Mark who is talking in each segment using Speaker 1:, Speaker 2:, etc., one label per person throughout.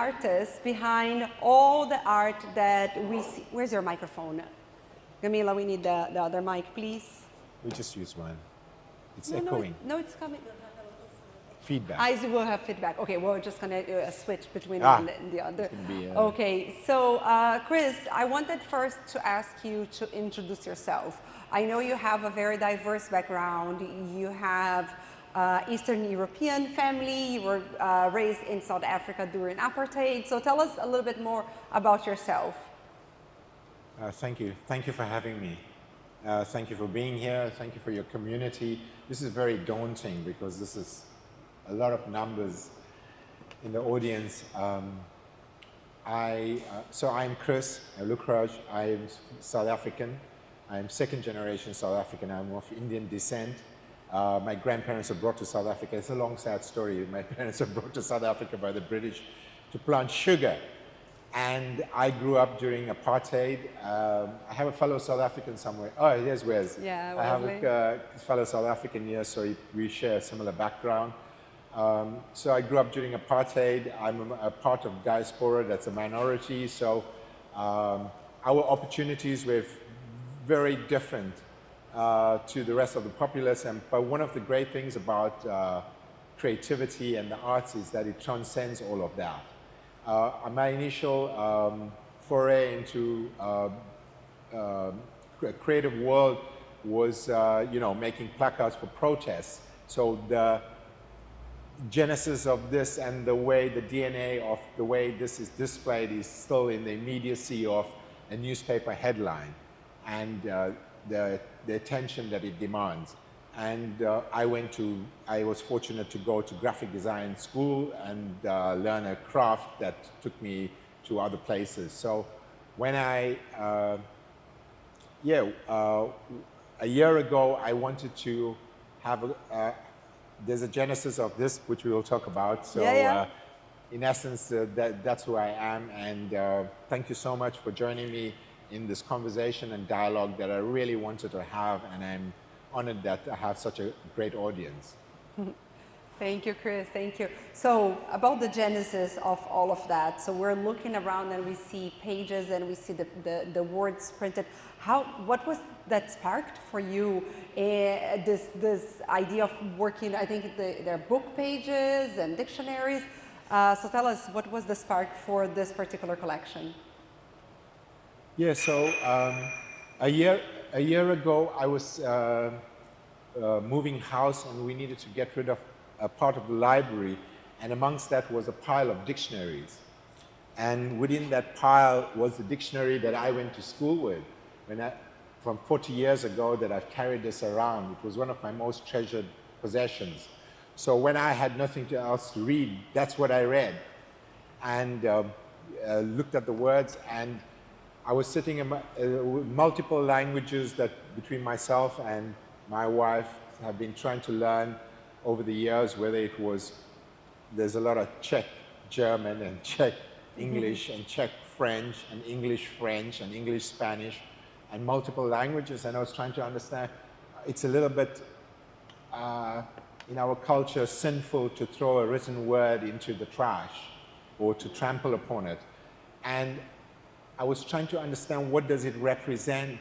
Speaker 1: artists behind all the art that we see. Where's your microphone? Camila, we need the other mic, please.
Speaker 2: We just use one. It's echoing.
Speaker 1: No, it's coming.
Speaker 2: Feedback.
Speaker 1: I will have feedback. Okay, we're just going to switch between one and the other. Okay, so Kris, I wanted first to ask you to introduce yourself. I know you have a very diverse background. You have Eastern European family. You were raised in South Africa during apartheid. So tell us a little bit more about yourself.
Speaker 2: Thank you. Thank you for having me. Thank you for being here. Thank you for your community. This is very daunting because this is a lot of numbers in the audience. So I'm Kris Luckraj. I'm South African. I'm second generation South African. I'm of Indian descent. My grandparents were brought to South Africa. It's a long, sad story. My parents were brought to South Africa by the British to plant sugar. And I grew up during apartheid. I have a fellow South African somewhere. Oh, here's Wes.
Speaker 1: Yeah,
Speaker 2: I have a fellow South African here, so we share a similar background. So I grew up during apartheid. I'm a part of diaspora that's a minority. So our opportunities were very different to the rest of the populace. But one of the great things about creativity and the arts is that it transcends all of that. My initial foray into a creative world was, making placards for protests. So the genesis of this and the way the DNA of the way this is displayed is still in the immediacy of a newspaper headline and the attention that it demands. And I was fortunate to go to graphic design school and learn a craft that took me to other places. So when a year ago, I wanted to have there's a genesis of this, which we will talk about. So in essence, that's who I am. And thank you so much for joining me in this conversation and dialogue that I really wanted to have. And I'm honored that I have such a great audience.
Speaker 1: Thank you, Kris. Thank you. So about the genesis of all of that. So we're looking around and we see pages and we see the words printed. What was that sparked for you? This idea of working, I think there are book pages and dictionaries. So tell us, what was the spark for this particular collection?
Speaker 2: Yeah, so a year ago, I was moving house and we needed to get rid of a part of the library, and amongst that was a pile of dictionaries. And within that pile was the dictionary that I went to school with. From 40 years ago that I've carried this around. It was one of my most treasured possessions. So when I had nothing else to read, that's what I read. And looked at the words, and I was sitting in multiple languages that between myself and my wife have been trying to learn over the years, whether it was, there's a lot of Czech German and Czech English and Czech French and English Spanish and multiple languages. And I was trying to understand, it's a little bit, in our culture, sinful to throw a written word into the trash or to trample upon it. And I was trying to understand, what does it represent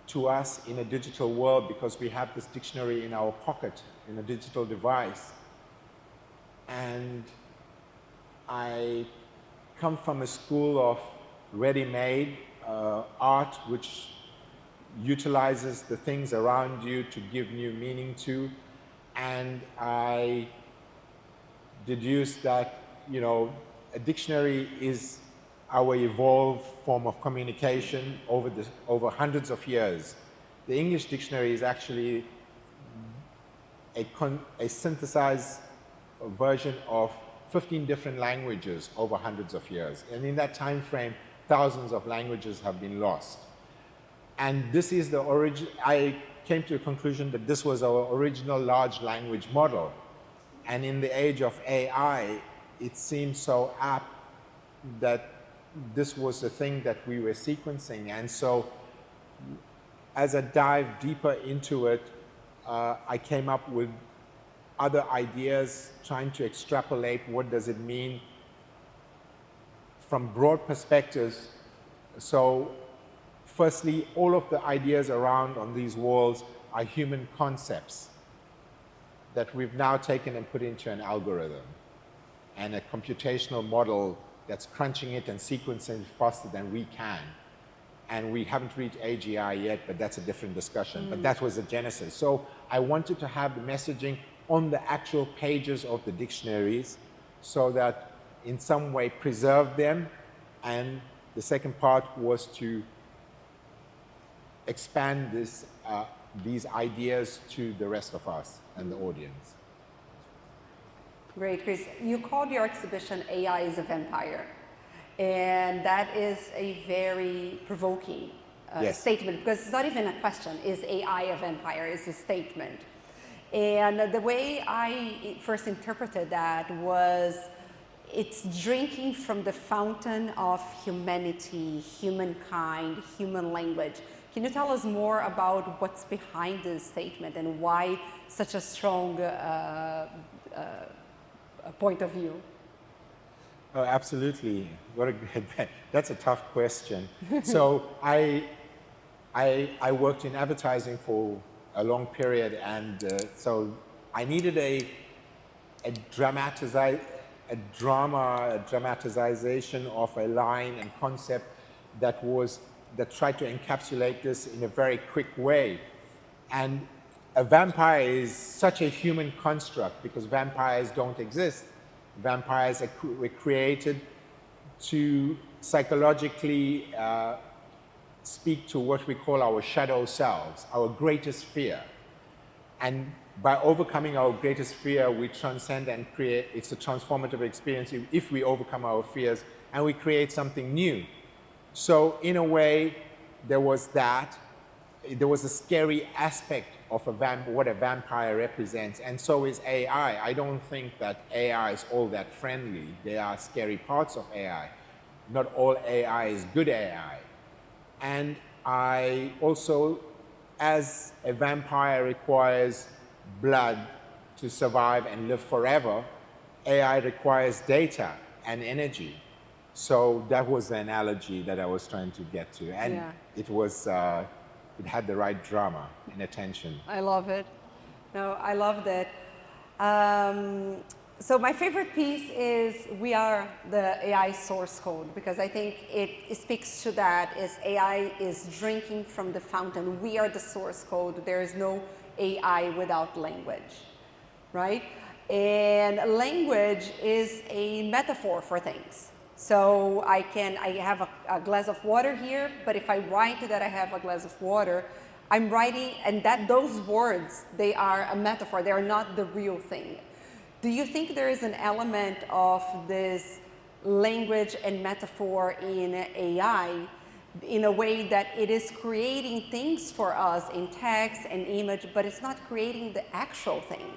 Speaker 2: to us in a digital world, because we have this dictionary in our pocket, in a digital device. And I come from a school of ready-made art, which utilizes the things around you to give new meaning to. And I deduced that, a dictionary is our evolved form of communication over hundreds of years. The English dictionary is actually a synthesized version of 15 different languages over hundreds of years. And in that time frame, thousands of languages have been lost. And this is the origin. I came to a conclusion that this was our original large language model. And in the age of AI, it seemed so apt that this was the thing that we were sequencing. And so as I dive deeper into it, I came up with other ideas, trying to extrapolate what does it mean from broad perspectives. So firstly, all of the ideas around on these walls are human concepts that we've now taken and put into an algorithm and a computational model that's crunching it and sequencing it faster than we can. And we haven't reached AGI yet, but that's a different discussion. But that was the genesis. So I wanted to have the messaging on the actual pages of the dictionaries so that in some way preserve them. And the second part was to expand these ideas to the rest of us and the audience.
Speaker 1: Great, Kris. You called your exhibition AI is a Vampire. And that is a very provoking
Speaker 2: Yes.
Speaker 1: statement, because it's not even a question, is AI a vampire? It's a statement. And the way I first interpreted that was it's drinking from the fountain of humanity, humankind, human language. Can you tell us more about what's behind this statement and why such a strong point of view?
Speaker 2: Oh, absolutely. What a great, that's a tough question. So I worked in advertising for a long period, and so I needed a dramatization of a line and concept that tried to encapsulate this in a very quick way. And a vampire is such a human construct because vampires don't exist. Vampires were created to psychologically speak to what we call our shadow selves, our greatest fear. And by overcoming our greatest fear, we transcend and create, it's a transformative experience if we overcome our fears and we create something new. So in a way, there was that. There was a scary aspect of what a vampire represents, and so is AI. I don't think that AI is all that friendly. There are scary parts of AI. Not all AI is good AI. And I also, as a vampire requires blood to survive and live forever, AI requires data and energy. So that was the analogy that I was trying to get to. And
Speaker 1: Yeah.
Speaker 2: it was, it had the right drama and attention.
Speaker 1: I love it. No, I loved it. So my favorite piece is we are the AI source code, because I think it speaks to that, is AI is drinking from the fountain. We are the source code. There is no AI without language, right? And language is a metaphor for things. So I have a glass of water here, but if I write that I have a glass of water, I'm writing, and those words, they are a metaphor. They are not the real thing. Do you think there is an element of this language and metaphor in AI in a way that it is creating things for us in text and image, but it's not creating the actual thing?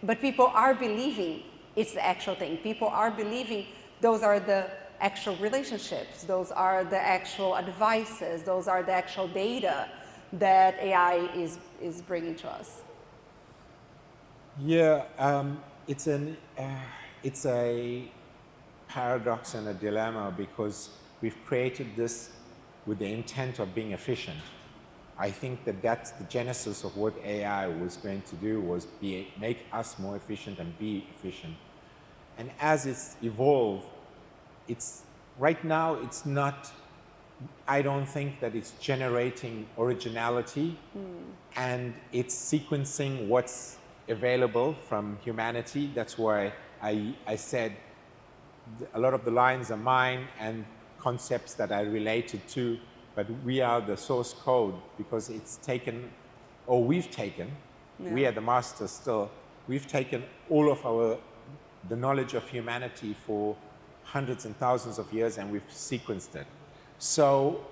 Speaker 1: But people are believing it's the actual thing. People are believing those are the actual relationships, those are the actual advices, those are the actual data that AI is bringing to us.
Speaker 2: Yeah, it's a paradox and a dilemma, because we've created this with the intent of being efficient. I think that that's the genesis of what AI was going to do, was make us more efficient and be efficient. And as it's evolved, right now it's not, I don't think that it's generating originality, and it's sequencing what's available from humanity. That's why I said a lot of the lines are mine and concepts that I related to, but we are the source code, because it's taken, or we've taken, we are the masters still, we've taken all of the knowledge of humanity for hundreds and thousands of years, and we've sequenced it. So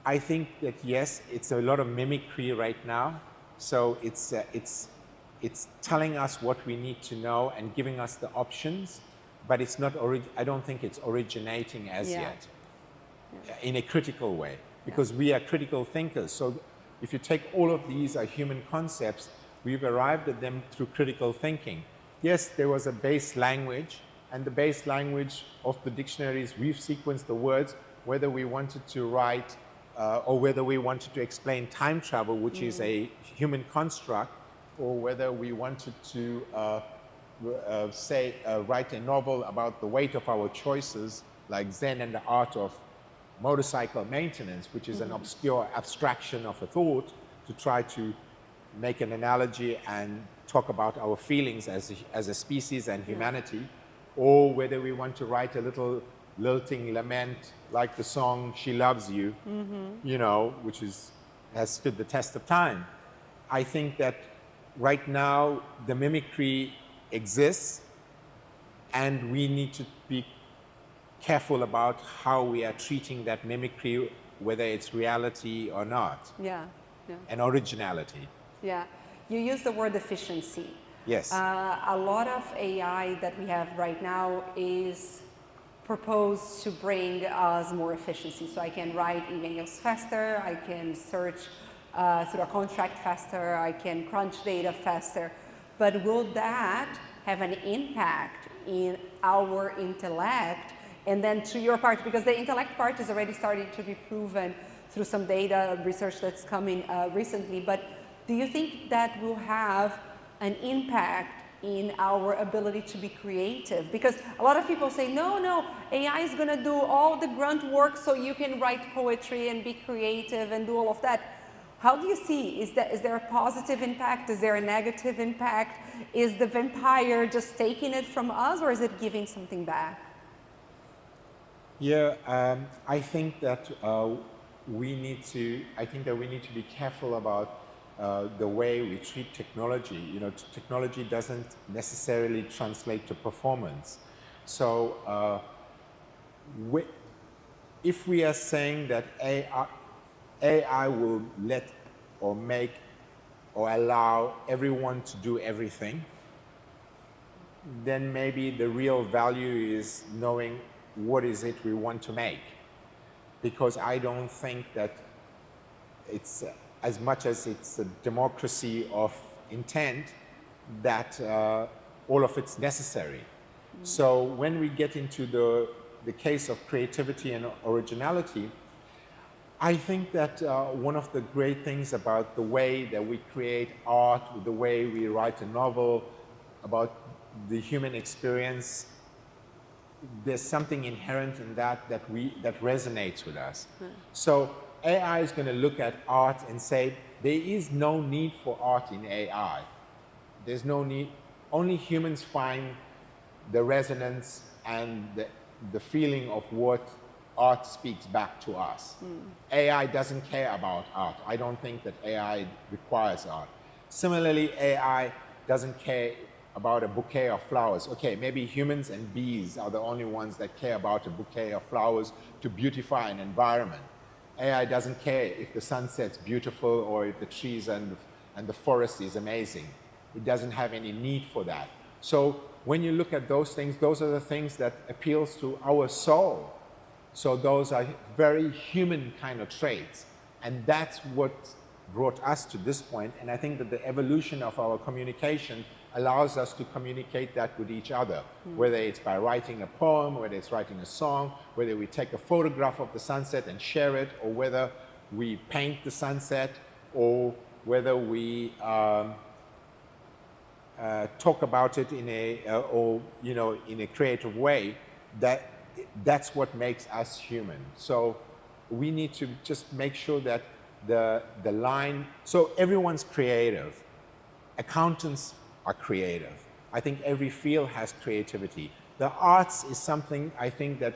Speaker 2: I think that yes, it's a lot of mimicry right now. So it's telling us what we need to know and giving us the options, but it's not. I don't think it's originating as yet, in a critical way, because we are critical thinkers. So if you take all of these are human concepts, we've arrived at them through critical thinking. Yes, there was a base language, and the base language of the dictionaries, we've sequenced the words, whether we wanted to write or whether we wanted to explain time travel, which is a human construct, or whether we wanted to write a novel about the weight of our choices, like Zen and the Art of Motorcycle Maintenance, which is an obscure abstraction of a thought, to try to make an analogy and talk about our feelings as a species and humanity, or whether we want to write a little lilting lament like the song She Loves You, you know, which has stood the test of time. I think that right now the mimicry exists, and we need to be careful about how we are treating that mimicry, whether it's reality or not, and originality.
Speaker 1: Yeah, you use the word efficiency.
Speaker 2: Yes.
Speaker 1: A lot of AI that we have right now is proposed to bring us more efficiency. So I can write emails faster, I can search through a contract faster, I can crunch data faster. But will that have an impact in our intellect? And then to your part, because the intellect part is already starting to be proven through some data research that's coming recently, but do you think that will have an impact in our ability to be creative? Because a lot of people say, no, AI is going to do all the grunt work so you can write poetry and be creative and do all of that. How do you see? Is there a positive impact? Is there a negative impact? Is the vampire just taking it from us, or is it giving something back?
Speaker 2: Yeah, I think that we need to be careful about the way we treat technology. You know, technology doesn't necessarily translate to performance. So if we are saying that AI will let or make or allow everyone to do everything, then maybe the real value is knowing what is it we want to make. Because I don't think that it's, as much as it's a democracy of intent, that all of it's necessary. So when we get into the case of creativity and originality, I think that one of the great things about the way that we create art, the way we write a novel, about the human experience, there's something inherent in that resonates with us. So AI is going to look at art and say, there is no need for art in AI. There's no need. Only humans find the resonance and the feeling of what art speaks back to us. AI doesn't care about art. I don't think that AI requires art. Similarly, AI doesn't care about a bouquet of flowers. Okay, maybe humans and bees are the only ones that care about a bouquet of flowers to beautify an environment. AI doesn't care if the sunset's beautiful or if the trees and the forest is amazing. It doesn't have any need for that. So when you look at those things, those are the things that appeals to our soul. So those are very human kind of traits. And that's what brought us to this point. And I think that the evolution of our communication allows us to communicate that with each other, whether it's by writing a poem, whether it's writing a song, whether we take a photograph of the sunset and share it, or whether we paint the sunset, or whether we talk about it in a creative way. That's what makes us human. So we need to just make sure that the line. So everyone's creative. Accountants are creative. I think every field has creativity. The arts is something I think that,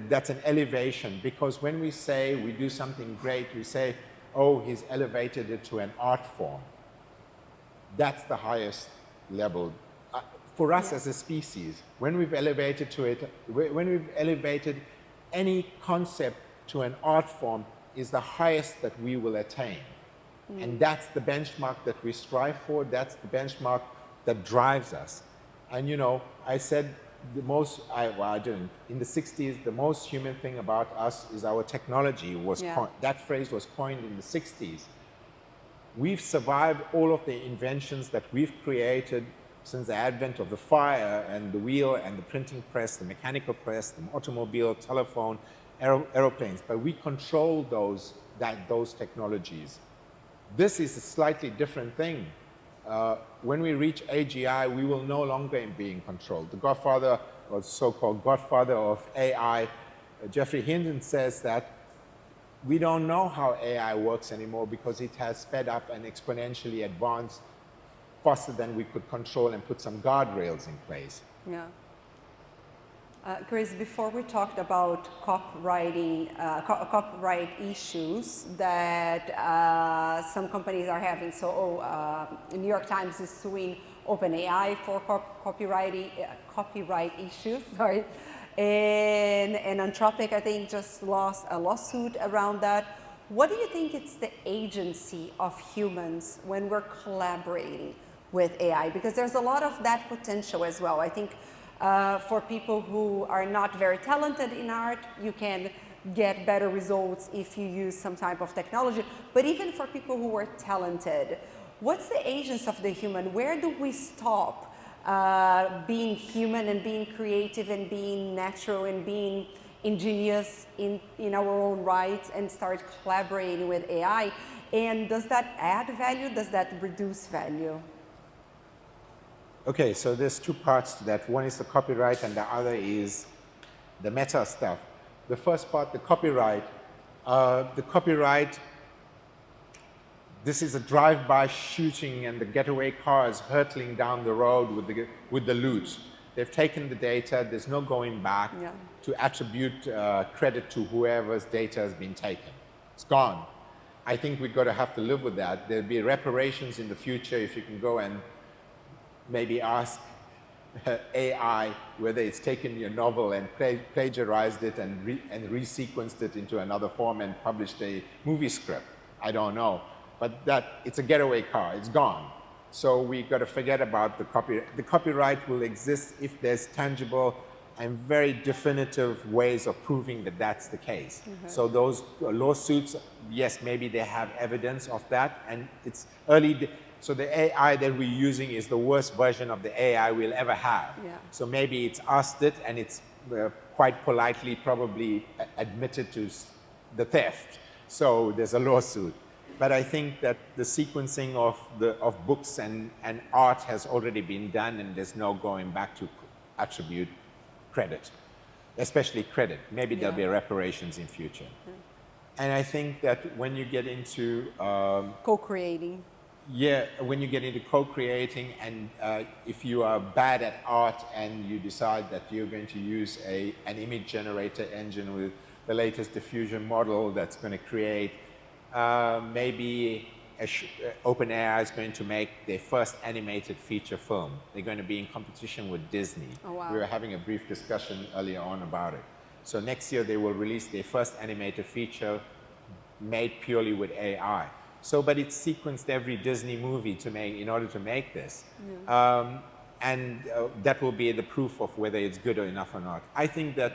Speaker 2: that's an elevation, because when we say we do something great, we say, oh, he's elevated it to an art form. That's the highest level. For us as a species, when we've elevated any concept to an art form, is the highest that we will attain. And that's the benchmark that we strive for. That's the benchmark that drives us. And I said in the 60s, the most human thing about us is our technology. That phrase was coined in the 60s. We've survived all of the inventions that we've created since the advent of the fire and the wheel and the printing press, the mechanical press, the automobile, telephone, aeroplanes, but we control those technologies. This is a slightly different thing. When we reach AGI, we will no longer be in control. The godfather, or so-called godfather of AI, Jeffrey Hinton, says that we don't know how AI works anymore because it has sped up and exponentially advanced faster than we could control and put some guardrails in place.
Speaker 1: Yeah. Kris, before we talked about copyright issues that some companies are having. So, New York Times is suing OpenAI for copyright issues. Sorry, and Anthropic, I think, just lost a lawsuit around that. What do you think it's the agency of humans when we're collaborating with AI? Because there's a lot of that potential as well. I think. For people who are not very talented in art, you can get better results if you use some type of technology. But even for people who are talented, what's the agency of the human? Where do we stop being human and being creative and being natural and being ingenious in our own rights and start collaborating with AI? And does that add value? Does that reduce value?
Speaker 2: Okay, so there's two parts to that. One is the copyright and the other is the meta stuff. The first part, the copyright, this is a drive-by shooting and the getaway cars hurtling down the road with the loot. They've taken the data, there's no going back to attribute credit to whoever's data has been taken. It's gone. I think we've got to have to live with that. There'll be reparations in the future if you can go and maybe ask AI whether it's taken your novel and plagiarized it and resequenced it into another form and published a movie script. I don't know. But it's a getaway car. It's gone. So we got to forget about the copyright. The copyright will exist if there's tangible and very definitive ways of proving that that's the case. Mm-hmm. So those lawsuits, yes, maybe they have evidence of that, and it's early. So the AI that we're using is the worst version of the AI we'll ever have. Yeah. So maybe it's asked it and it's quite politely probably admitted to the theft. So there's a lawsuit. But I think that the sequencing of books and art has already been done, and there's no going back to attribute credit, especially credit. Maybe there'll be reparations in future. Yeah. And I think that when you get into
Speaker 1: co-creating.
Speaker 2: Yeah, when you get into co-creating, and if you are bad at art and you decide that you're going to use an image generator engine with the latest diffusion model that's going to create, maybe OpenAI is going to make their first animated feature film. They're going to be in competition with Disney. Oh, wow. We were having a brief discussion earlier on about it. So next year they will release their first animated feature made purely with AI. So, but it's sequenced every Disney movie in order to make this. Yeah. And that will be the proof of whether it's good enough or not. I think that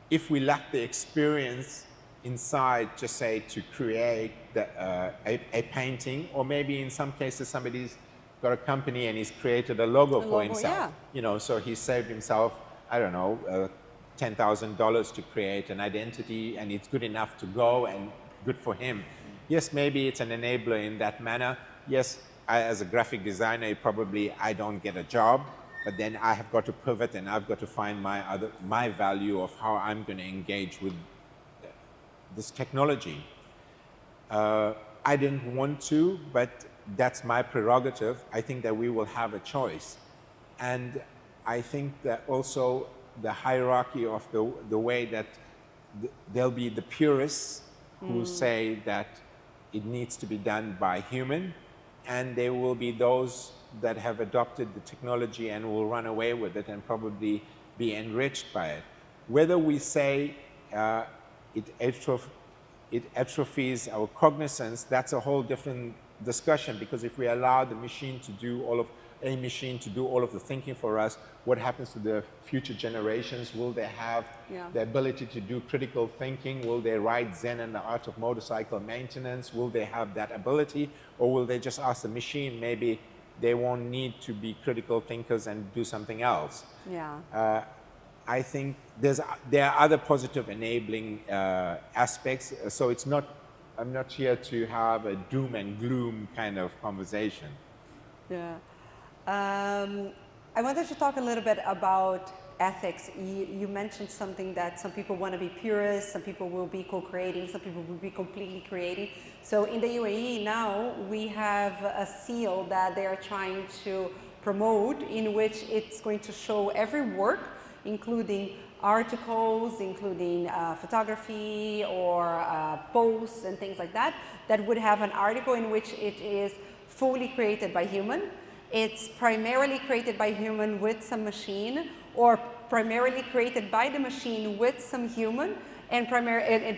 Speaker 2: if we lack the experience inside, just say, to create a painting, or maybe in some cases somebody's got a company and he's created a logo for himself. Yeah. You know, so he saved himself, I don't know, $10,000 to create an identity, and it's good enough to go and good for him. Yes, maybe it's an enabler in that manner. Yes, as a graphic designer, I don't get a job, but then I have got to pivot and I've got to find my value of how I'm going to engage with this technology. I didn't want to, but that's my prerogative. I think that we will have a choice. And I think that also the hierarchy of the way that there'll be the purists who say that it needs to be done by human, and there will be those that have adopted the technology and will run away with it and probably be enriched by it. Whether we say it atrophies our cognizance, that's a whole different discussion, because if we allow the machine to do all of a machine to do all of the thinking for us, what happens to the future generations? Will they have the ability to do critical thinking? Will they write Zen and the Art of Motorcycle Maintenance? Will they have that ability? Or will they just ask the machine, maybe they won't need to be critical thinkers and do something else?
Speaker 1: Yeah.
Speaker 2: I think there are other positive enabling aspects. So it's not, I'm not here to have a doom and gloom kind of conversation.
Speaker 1: Yeah. I wanted to talk a little bit about ethics. You mentioned something that some people want to be purists, some people will be co-creating, some people will be completely creating. So in the UAE now, we have a seal that they are trying to promote, in which it's going to show every work, including articles, including photography or posts and things like that, that would have an article in which it is fully created by human. It's primarily created by human with some machine, or primarily created by the machine with some human, and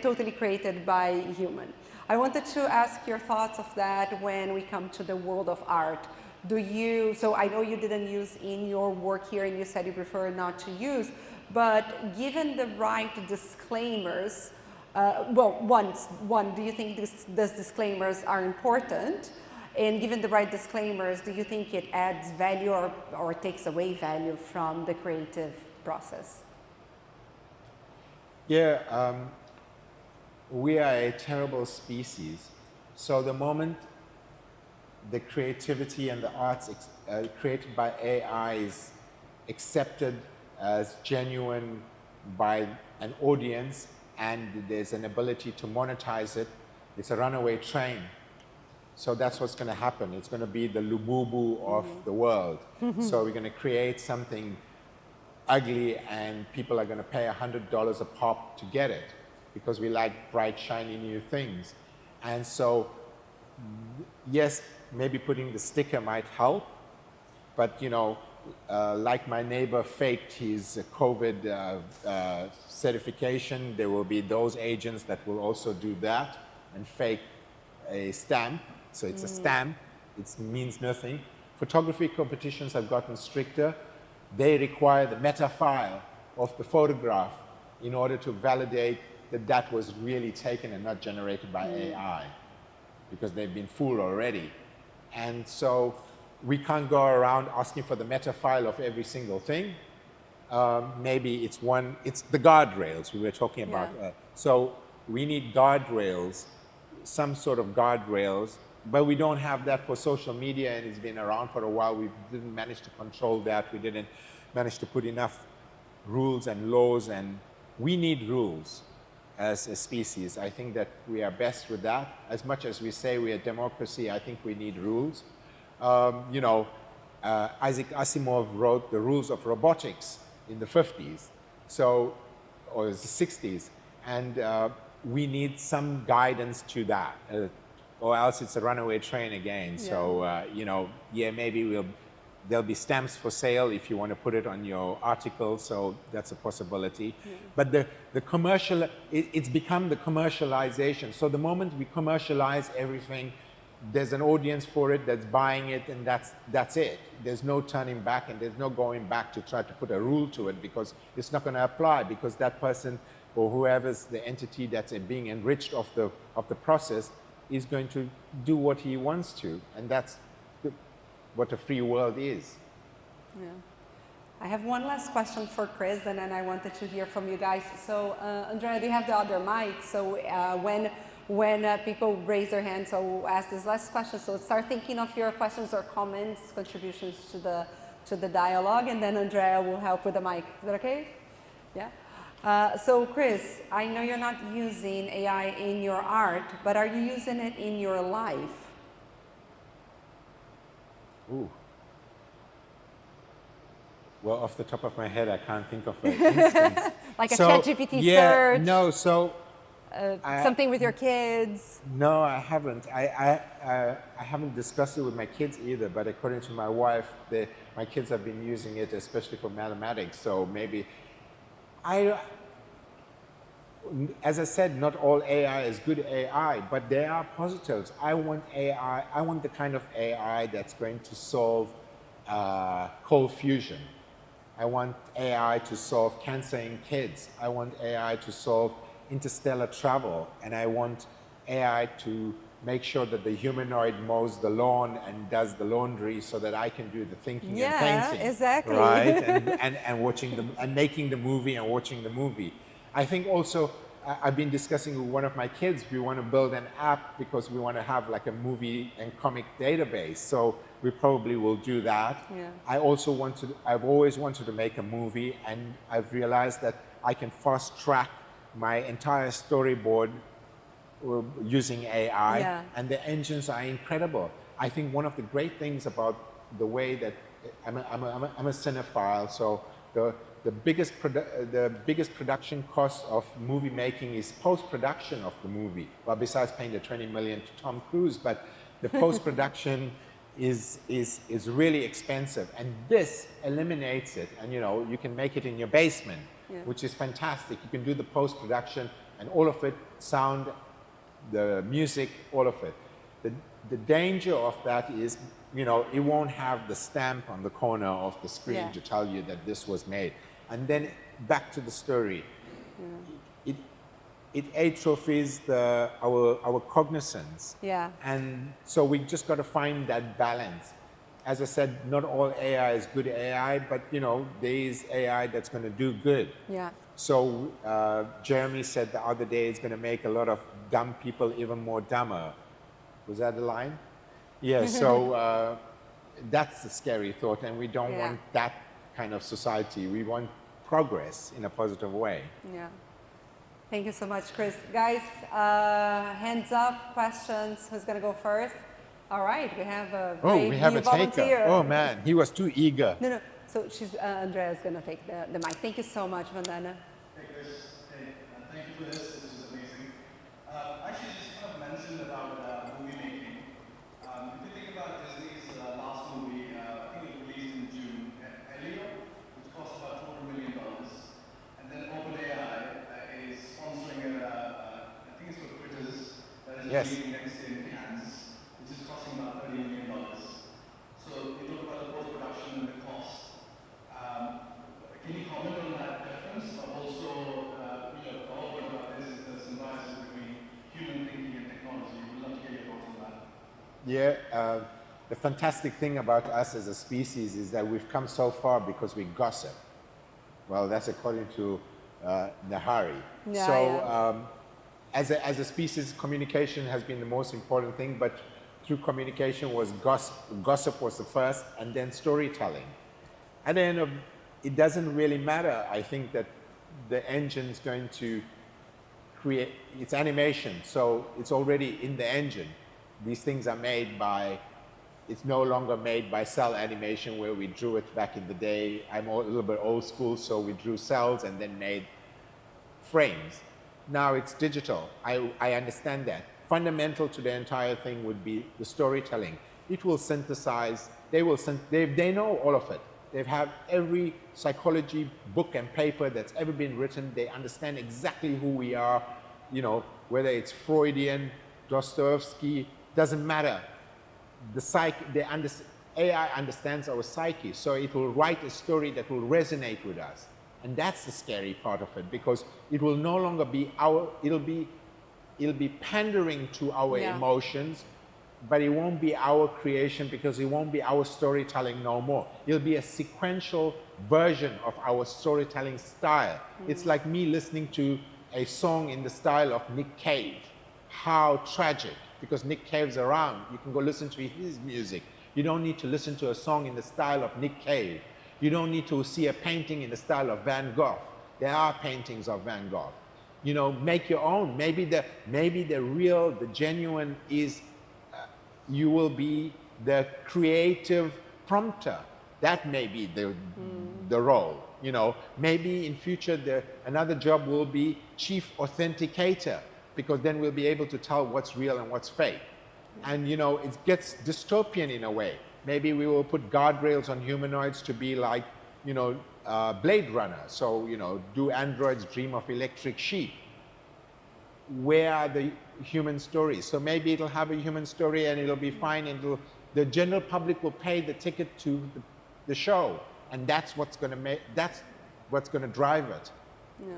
Speaker 1: totally created by human. I wanted to ask your thoughts of that when we come to the world of art. So I know you didn't use in your work here, and you said you prefer not to use, but given the right disclaimers, do you think these disclaimers are important? And given the right disclaimers, do you think it adds value or takes away value from the creative process?
Speaker 2: Yeah, we are a terrible species. So the moment the creativity and the arts created by AI is accepted as genuine by an audience, and there's an ability to monetize it, it's a runaway train. So that's what's going to happen. It's going to be the Lububu of the world. So we're going to create something ugly, and people are going to pay $100 a pop to get it because we like bright, shiny new things. And so, yes, maybe putting the sticker might help, but you know, like my neighbor faked his COVID certification, there will be those agents that will also do that and fake a stamp. So it's a stamp, it means nothing. Photography competitions have gotten stricter. They require the meta file of the photograph in order to validate that that was really taken and not generated by AI, because they've been fooled already. And so we can't go around asking for the meta file of every single thing. Maybe it's the guardrails we were talking about. So we need guardrails, some sort of guardrails, but we don't have that for social media, and it's been around for a while. We didn't manage to control that. We didn't manage to put enough rules and laws, and we need rules as a species. I think that we are best with that. As much as we say we are democracy, I think we need rules. Isaac Asimov wrote The Rules of Robotics in the 50s, or the 60s, and we need some guidance to that, or else it's a runaway train again. So, maybe there'll be stamps for sale if you want to put it on your article, so that's a possibility. But the commercial, it's become the commercialization. So the moment we commercialize everything, there's an audience for it that's buying it, and that's it. There's no turning back, and there's no going back to try to put a rule to it, because it's not going to apply, because that person or whoever's the entity that's being enriched of the process is going to do what he wants to, and that's what a free world is.
Speaker 1: Yeah. I have one last question for Kris, and then I wanted to hear from you guys. So, Andrea, do you have the other mic? So when people raise their hands, so we'll ask this last question. So start thinking of your questions or comments, contributions to the dialogue, and then Andrea will help with the mic. Is that okay? Yeah. So Kris, I know you're not using AI in your art, but are you using it in your life?
Speaker 2: Ooh. Well, off the top of my head, I can't think of an instance.
Speaker 1: Like a ChatGPT search?
Speaker 2: No, so...
Speaker 1: something with your kids?
Speaker 2: No, I haven't. I haven't discussed it with my kids either, but according to my wife, my kids have been using it, especially for mathematics, so maybe... As I said, not all AI is good AI, but there are positives. I want the kind of AI that's going to solve cold fusion. I want AI to solve cancer in kids. I want AI to solve interstellar travel. And I want AI to make sure that the humanoid mows the lawn and does the laundry so that I can do the thinking and painting.
Speaker 1: Exactly.
Speaker 2: Right? And watching and making the movie and watching the movie. I think also I've been discussing with one of my kids, we want to build an app because we want to have like a movie and comic database. So we probably will do that.
Speaker 1: Yeah.
Speaker 2: I've always wanted to make a movie, and I've realized that I can fast track my entire storyboard using AI,
Speaker 1: Yeah.
Speaker 2: and the engines are incredible. I think one of the great things about the way that I'm a cinephile, so the biggest production cost of movie making is post-production of the movie. Well, besides paying the 20 million to Tom Cruise, but the post-production is really expensive, and this eliminates it. And you can make it in your basement, which is fantastic. You can do the post-production and all of it, sound, the music, all of it. The danger of that is, it won't have the stamp on the corner of the screen to tell you that this was made. And then back to the story. It atrophies our cognizance.
Speaker 1: Yeah.
Speaker 2: And so we just got to find that balance. As I said, not all AI is good AI, but there is AI that's going to do good.
Speaker 1: Yeah.
Speaker 2: So Jeremy said the other day it's going to make a lot of dumb people even more dumber. Was that the line? Yeah, so that's the scary thought, and we don't want that kind of society. We want progress in a positive way.
Speaker 1: Yeah. Thank you so much, Kris. Guys, hands up, questions. Who's going to go first? All right, we have a
Speaker 2: we have a
Speaker 1: volunteer.
Speaker 2: taker. Oh man, he was too eager.
Speaker 1: No. So Andrea's going to take the mic. Thank you so much, Vandana.
Speaker 3: Hey, Kris. Hey, thank you for this. This is amazing. Actually, you just kind of mentioned about movie making. If you think about Disney's last movie, I think it was released in June, Elio, which cost about $200 million. And then OpenAI is sponsoring I think it's for Critters, that is releasing next year in Cannes, which is costing about $30 million. So you talk about the post-production and the cost. Can you comment on that difference? But also, the whole point about this is the symbiosis between human thinking and technology. We'd love to get your thoughts on that.
Speaker 2: Yeah, the fantastic thing about us as a species is that we've come so far because we gossip. Well, that's according to Nahari. As a species, communication has been the most important thing, but through communication was gossip was the first, and then storytelling. At the end of it doesn't really matter. I think that the engine's going to create its animation, so it's already in the engine. These things are made by, it's no longer made by cell animation where we drew it back in the day. I'm a little bit old school, so we drew cells and then made frames. Now it's digital. I understand that. Fundamental to the entire thing would be the storytelling. It will synthesize, they know all of it. They have every psychology book and paper that's ever been written. They understand exactly who we are, whether it's Freudian, Dostoevsky, doesn't matter. AI understands our psyche, so it will write a story that will resonate with us. And that's the scary part of it, because it will no longer be it'll be pandering to our emotions, but it won't be our creation because it won't be our storytelling no more. It'll be a sequential version of our storytelling style. It's like me listening to a song in the style of Nick Cave. How tragic, because Nick Cave's around. You can go listen to his music. You don't need to listen to a song in the style of Nick Cave. You don't need to see a painting in the style of Van Gogh. There are paintings of Van Gogh. Make your own. Maybe the real, the genuine is you will be the creative prompter. That may be the role. Maybe in future another job will be chief authenticator, because then we'll be able to tell what's real and what's fake. And it gets dystopian in a way. Maybe we will put guardrails on humanoids to be like, Blade Runner. So, do androids dream of electric sheep? Where are the human stories? So maybe it'll have a human story and it'll be fine. And the general public will pay the ticket to the show, and that's what's going to drive it.
Speaker 1: Yeah.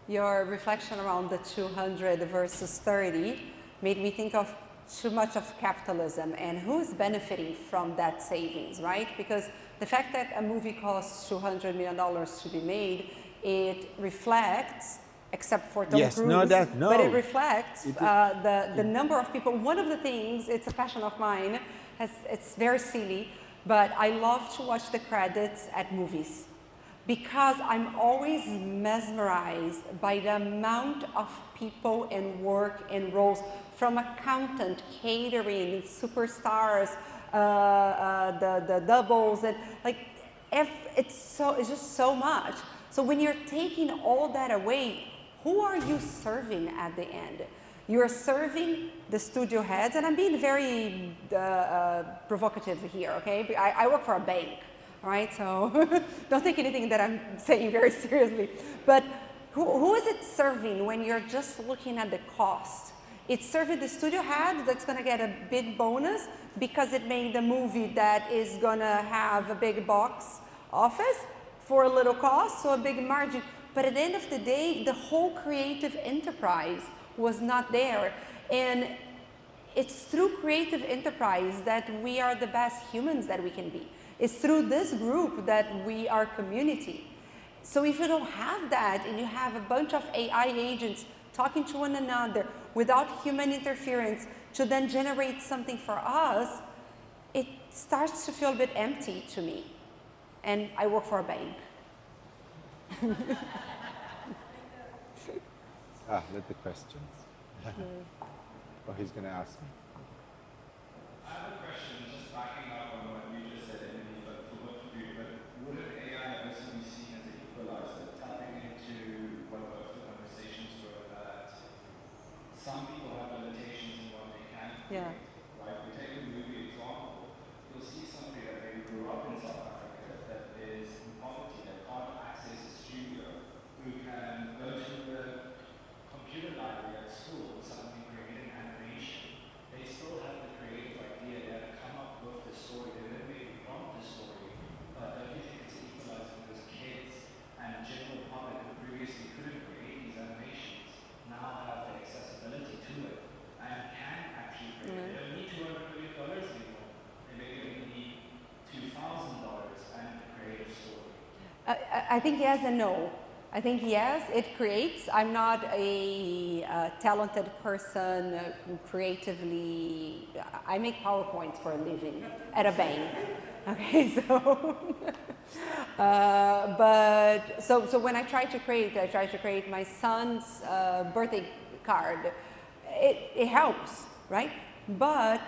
Speaker 1: Your reflection around the 200 versus 30 made me think of too much of capitalism and who's benefiting from that savings, right? Because the fact that a movie costs $200 million to be made, it reflects, except for Tom Cruise, but it reflects the number of people. One of the things, it's a passion of mine, it's very silly, but I love to watch the credits at movies, because I'm always mesmerized by the amount of people and work and roles, from accountant, catering, superstars, the doubles, and like, it's just so much. So when you're taking all that away, who are you serving at the end? You're serving the studio heads, and I'm being very provocative here, okay? I work for a bank. All right, so don't take anything that I'm saying very seriously. But who is it serving when you're just looking at the cost? It's serving the studio head that's going to get a big bonus because it made a movie that is going to have a big box office for a little cost, so a big margin. But at the end of the day, the whole creative enterprise was not there. And it's through creative enterprise that we are the best humans that we can be. It's through this group that we are community. So if you don't have that, and you have a bunch of AI agents talking to one another without human interference to then generate something for us, it starts to feel a bit empty to me. And I work for a bank.
Speaker 2: Let the questions. Oh, he's going to ask me.
Speaker 3: I have a question, just backing up on what you just said, Emily, but for both of you. But wouldn't AI also be seen as an equalizer, tapping into what both the conversations were, that some people have limitations in what they can create, right? We take a movie example, you'll see somebody that maybe grew up in South Africa that is in poverty, that can't access a studio, who can go to the computer library at school and suddenly create an animation. They still have the creative idea, they have come up with the story, they then maybe prompt the story, but don't you think it's equalizing because kids and general public who previously couldn't create these animations now have the accessibility to it and can actually create it. They don't need $200 million anymore. They maybe only need $2,000 and a creative story.
Speaker 1: I think yes and no. I think yes, it creates. I'm not a talented person creatively. I make PowerPoints for a living at a bank. Okay, so so when I try to create my son's birthday card. It helps, right? But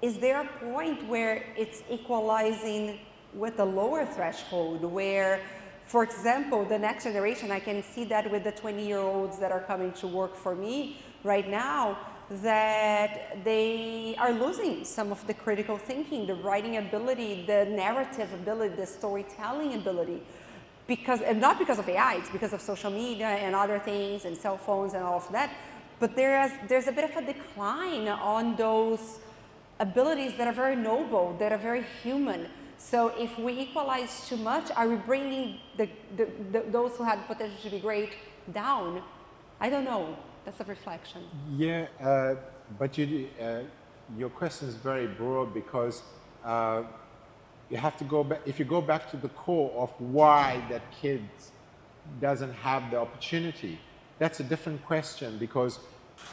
Speaker 1: is there a point where it's equalizing with a lower threshold where, for example, the next generation, I can see that with the 20-year-olds that are coming to work for me right now, that they are losing some of the critical thinking, the writing ability, the narrative ability, the storytelling ability, and not because of AI, it's because of social media and other things and cell phones and all of that. But there's a bit of a decline on those abilities that are very noble, that are very human. So if we equalize too much, are we bringing those who had potential to be great down? I don't know. That's a reflection.
Speaker 2: Yeah, but your question is very broad because you have to go back. If you go back to the core of why that kid doesn't have the opportunity, that's a different question because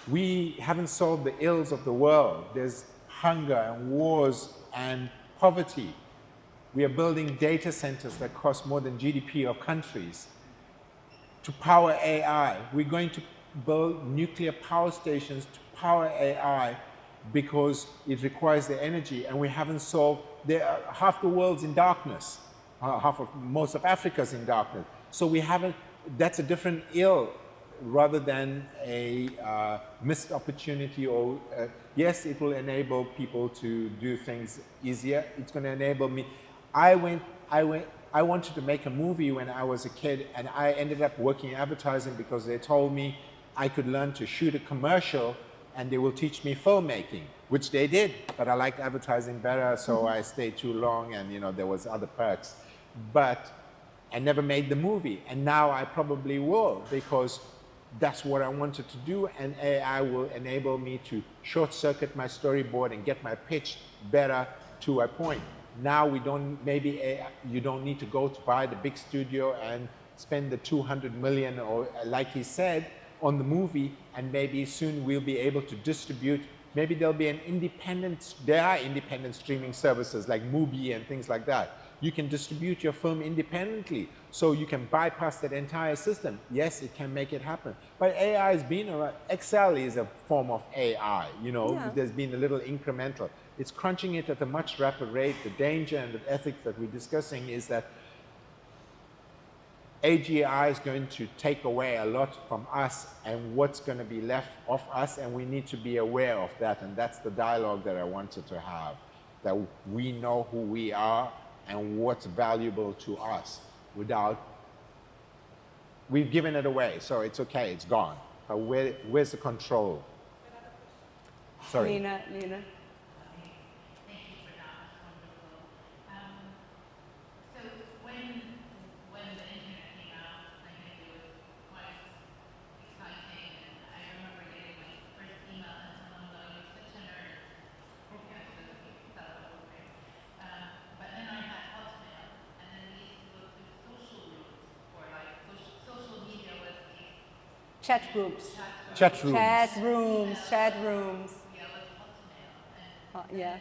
Speaker 2: we haven't solved the ills of the world. There's hunger and wars and poverty. We are building data centers that cost more than GDP of countries to power AI. We're going to build nuclear power stations to power AI because it requires the energy, and we haven't solved half the world's in darkness. Most of Africa's in darkness. So we haven't, that's a different ill rather than a missed opportunity or, yes, it will enable people to do things easier. It's going to enable me. I wanted to make a movie when I was a kid, and I ended up working in advertising because they told me I could learn to shoot a commercial and they will teach me filmmaking, which they did, but I liked advertising better, so I stayed too long, and there was other perks. But I never made the movie, and now I probably will, because that's what I wanted to do, and AI will enable me to short-circuit my storyboard and get my pitch better to a point. Now we don't, maybe AI, you don't need to go to buy the big studio and spend the 200 million, or like he said, on the movie, and maybe soon we'll be able to distribute. Maybe there'll be an independent, there are independent streaming services like Mubi and things like that. You can distribute your film independently, so you can bypass that entire system. Yes, it can make it happen. But AI has been around. Excel is a form of AI, There's been a little incremental. It's crunching it at a much rapid rate. The danger and the ethics that we're discussing is that AGI is going to take away a lot from us, and what's going to be left of us, and we need to be aware of that, and that's the dialogue that I wanted to have, that we know who we are and what's valuable to us without, we've given it away, so it's okay, it's gone. But where's the control? Sorry.
Speaker 1: Nina.
Speaker 4: Thank you for that. That's wonderful. So when the internet came out, I think it was quite exciting, and I remember getting my first email and someone going, "You're such a nerd." Yeah, so that was great. But then I had Hotmail, and then we used to go to social rooms, or like social media was these
Speaker 1: Chat groups.
Speaker 2: Chat rooms.
Speaker 1: Chat rooms. Chat rooms.
Speaker 4: Yeah, it was Hotmail, and
Speaker 1: Yeah.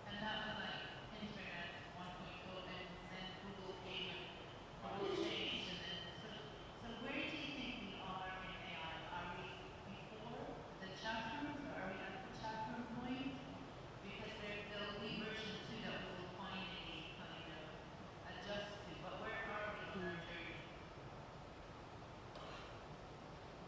Speaker 4: and that was like internet 1.0, and Google came and Google changed, and then so where do you think we are in AI? Are we before the chat rooms, or are we at the chat room point? Because there'll be version 2 that we will finally kind of adjust to, but where are we on our journey?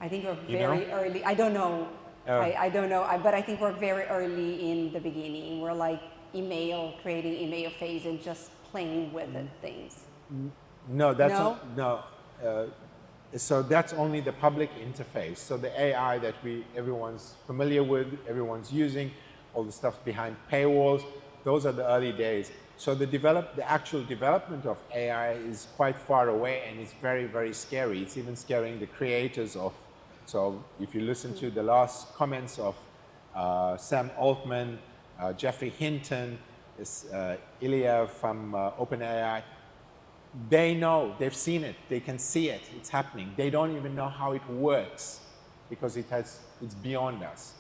Speaker 1: I think we're
Speaker 2: You
Speaker 1: very
Speaker 2: know?
Speaker 1: early. I don't know.
Speaker 2: Oh.
Speaker 1: I don't know, but I think we're very early in the beginning. We're like creating email phase and just playing with it, things.
Speaker 2: No, that's
Speaker 1: No?
Speaker 2: So that's only the public interface. So the AI that everyone's familiar with, everyone's using, all the stuff behind paywalls, those are the early days. So the actual development of AI is quite far away, and it's very, very scary. It's even scaring the creators of. So if you listen to the last comments of Sam Altman, Jeffrey Hinton, Ilya from OpenAI, they know, they've seen it, they can see it, it's happening. They don't even know how it works because it's beyond us.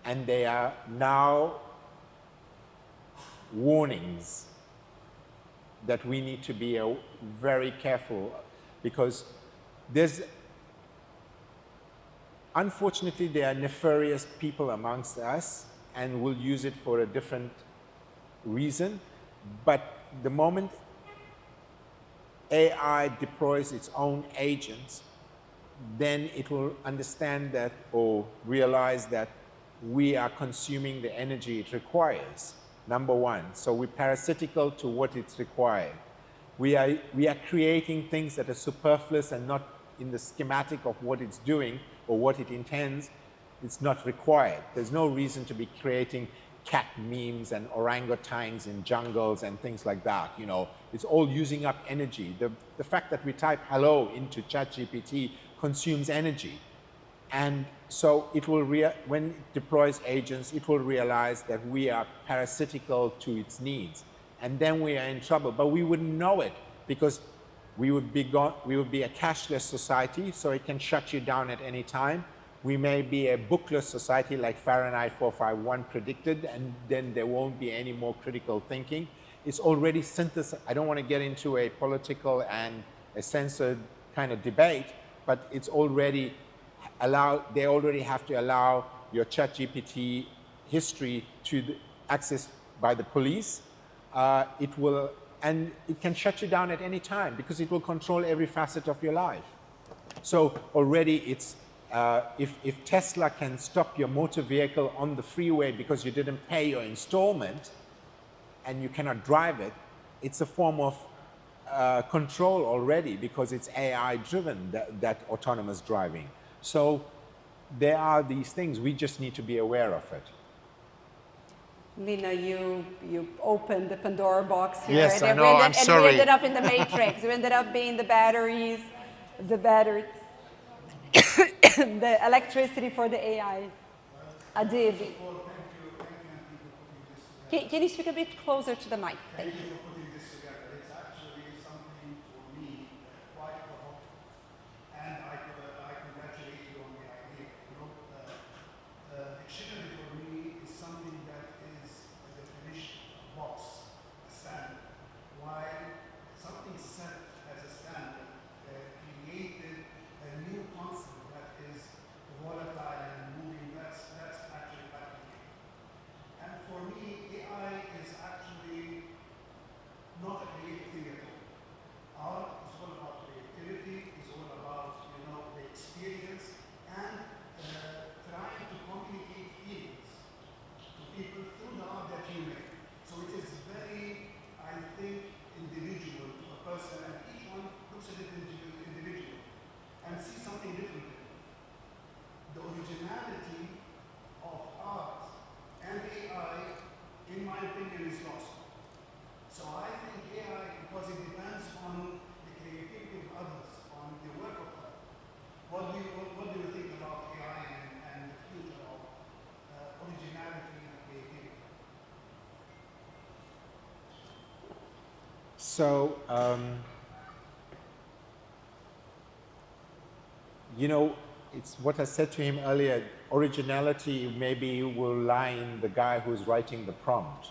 Speaker 2: And they are now warnings that we need to be very careful, because unfortunately, there are nefarious people amongst us and will use it for a different reason. But the moment AI deploys its own agents, then it will understand that, or realize that we are consuming the energy it requires, number one. So we're parasitical to what it's required. We are creating things that are superfluous and not in the schematic of what it's doing or what it intends. It's not required. There's no reason to be creating cat memes and orangutans in jungles and things like that. It's all using up energy. The fact that we type hello into ChatGPT consumes energy. And so when it deploys agents, it will realize that we are parasitical to its needs. And then we are in trouble, but we wouldn't know it, because we would be a cashless society, so it can shut you down at any time. We may be a bookless society like Fahrenheit 451 predicted, and then there won't be any more critical thinking. It's already synthesized. I don't want to get into a political and a censored kind of debate, but it's already allowed. They already have to allow your ChatGPT history to access by the police. And it can shut you down at any time, because it will control every facet of your life. So already it's, if Tesla can stop your motor vehicle on the freeway because you didn't pay your installment and you cannot drive it, it's a form of control already, because it's AI driven, that autonomous driving. So there are these things. We just need to be aware of it.
Speaker 1: Lina, you opened the Pandora box here.
Speaker 2: Yes,
Speaker 1: and
Speaker 2: I know, I'm sorry.
Speaker 1: we ended up in the matrix. We ended up being the batteries, the electricity for the AI. Adib. Can you speak a bit closer to the mic? Thank you.
Speaker 5: Thank you for putting this together. It's actually something for me quite provocative, and I congratulate you on the idea. Dictionary for me is something that is a definition, a box, a standard. While something set as a standard created a new concept that is volatile and moving. That's actually fascinating. And for me, AI is actually not a creative thing at all. Art is all about creativity, is all about the experience and trying to communicate feelings to people through the art that you make. So it is very, I think, individual to a person, and each one looks at it individually and sees something different. The originality of art and AI, in my opinion, is lost. So I think AI, because it depends on the creativity of others, on the work of others. What do you think about AI and the future of originality and creativity?
Speaker 2: So, it's what I said to him earlier, originality maybe will lie in the guy who's writing the prompt.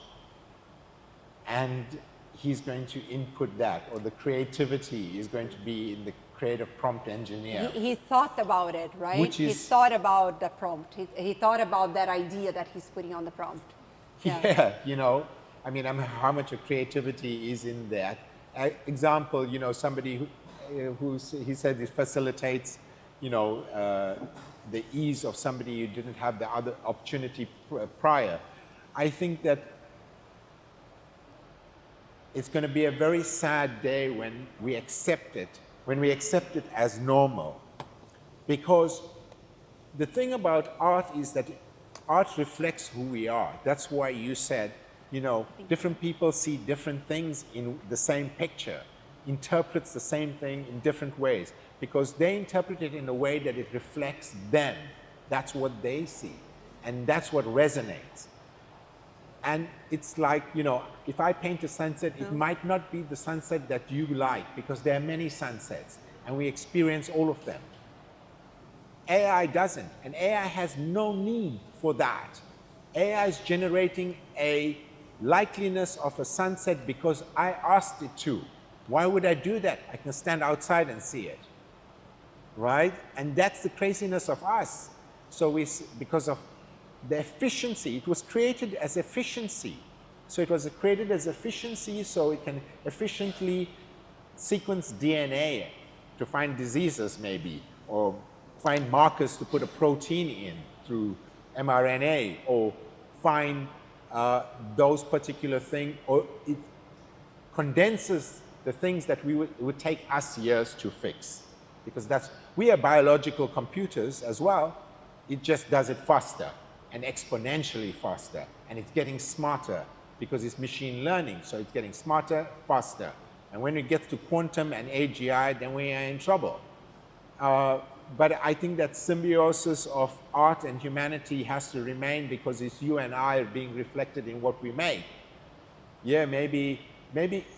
Speaker 2: And he's going to input that, or the creativity is going to be in the creative prompt engineer.
Speaker 1: He thought about it, right?
Speaker 2: Which
Speaker 1: He
Speaker 2: is-
Speaker 1: thought about the prompt. He thought about that idea that he's putting on the prompt.
Speaker 2: Yeah, how much of creativity is in that. Example, somebody he said it facilitates, the ease of somebody who didn't have the other opportunity prior. I think that it's going to be a very sad day when we accept it as normal. Because the thing about art is that art reflects who we are. That's why you said, different people see different things in the same picture, interprets the same thing in different ways, because they interpret it in a way that it reflects them. That's what they see, and that's what resonates. And it's like, if I paint a sunset, it might not be the sunset that you like, because there are many sunsets, and we experience all of them. AI doesn't, and AI has no need for that. AI is generating a likeliness of a sunset because I asked it to. Why would I do that? I can stand outside and see it, right? And that's the craziness of us. So because of the efficiency, it was created as efficiency. So it was created as efficiency so it can efficiently sequence DNA to find diseases maybe, or find markers to put a protein in through mRNA, or find those particular things, or it condenses the things that it would take us years to fix. Because we are biological computers as well. It just does it faster and exponentially faster, and it's getting smarter because it's machine learning, so it's getting smarter, faster. And when it gets to quantum and AGI, then we are in trouble. But I think that symbiosis of art and humanity has to remain, because it's you and I being reflected in what we make. Yeah, maybe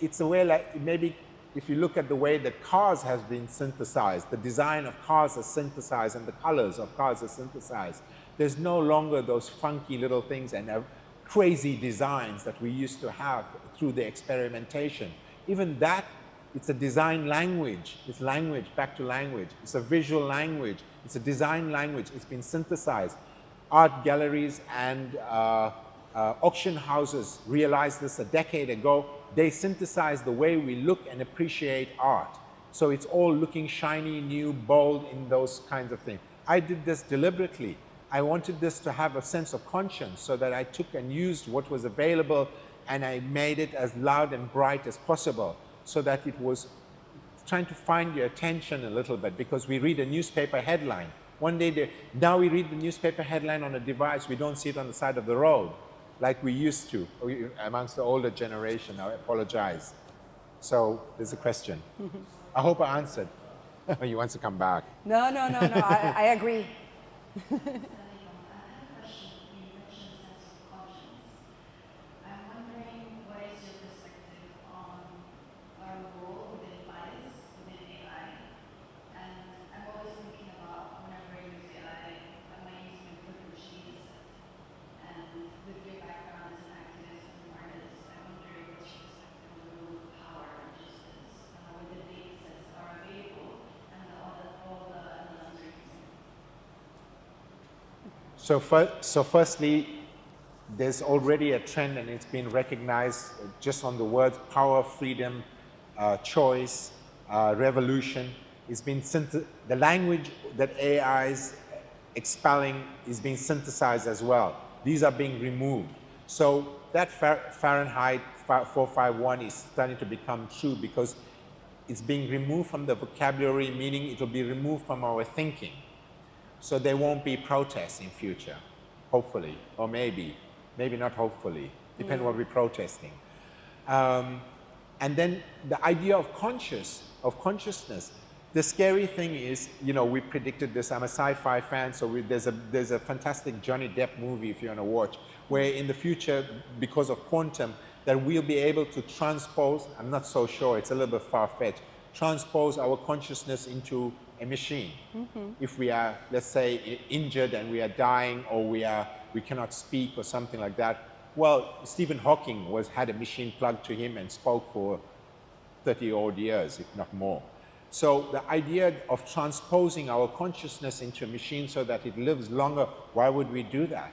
Speaker 2: it's a way like, maybe if you look at the way that cars has been synthesized, the design of cars is synthesized and the colors of cars are synthesized. There's no longer those funky little things and crazy designs that we used to have through the experimentation. Even that, it's a design language. It's language, back to language. It's a visual language. It's a design language. It's been synthesized. Art galleries and auction houses realized this a decade ago. They synthesize the way we look and appreciate art. So it's all looking shiny, new, bold in those kinds of things. I did this deliberately. I wanted this to have a sense of conscience, so that I took and used what was available and I made it as loud and bright as possible, so that it was trying to find your attention a little bit, because we read a newspaper headline One day, now we read the newspaper headline on a device, we don't see it on the side of the road like we used to, amongst the older generation. I apologize. So there's a question. I hope I answered. He wants to come back.
Speaker 1: No, I agree.
Speaker 6: I'm wondering, what is your perspective on our role within bias, within AI? And I'm always thinking about whenever I use AI, am I using it for machines? And with your background as an activist and an artist, I'm wondering what's your perspective on the role of power and justice, when the data sets are available and all the LLMs are using.
Speaker 2: So firstly, there's already a trend, and it's been recognized just on the words power, freedom, choice, revolution. It's been the language that AI is expelling is being synthesized as well. These are being removed. So that Fahrenheit 451 is starting to become true because it's being removed from the vocabulary, meaning it will be removed from our thinking. So there won't be protests in future, hopefully, or maybe not hopefully, depending what we're protesting. And then the idea of consciousness. The scary thing is, we predicted this. I'm a sci-fi fan, so there's a fantastic Johnny Depp movie, if you want to watch, where in the future, because of quantum, that we'll be able to transpose, I'm not so sure, it's a little bit far-fetched, transpose our consciousness into a machine. If we are, let's say, injured and we are dying, or we cannot speak or something like that, well, Stephen Hawking had a machine plugged to him and spoke for 30 odd years, if not more. So the idea of transposing our consciousness into a machine so that it lives longer, why would we do that?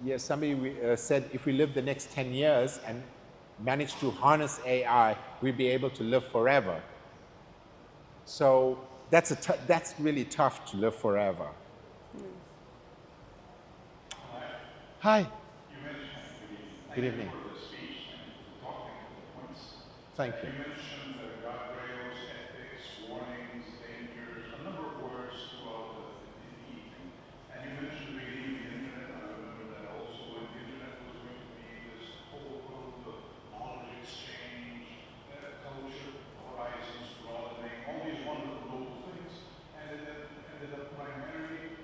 Speaker 2: Yes, somebody said if we live the next 10 years and manage to harness AI, we'll be able to live forever. So that's really tough to live forever. Hi.
Speaker 7: You mentioned,
Speaker 2: Good evening.
Speaker 7: for the speech and for talking to the points.
Speaker 2: Thank you.
Speaker 7: You mentioned guardrails, ethics, warnings, dangers, a number of words throughout the evening. And you mentioned the beginning of the internet. I remember that also when the internet was going to be this whole world of knowledge exchange, culture, horizons, broadening, all these wonderful global things. And it ended up primarily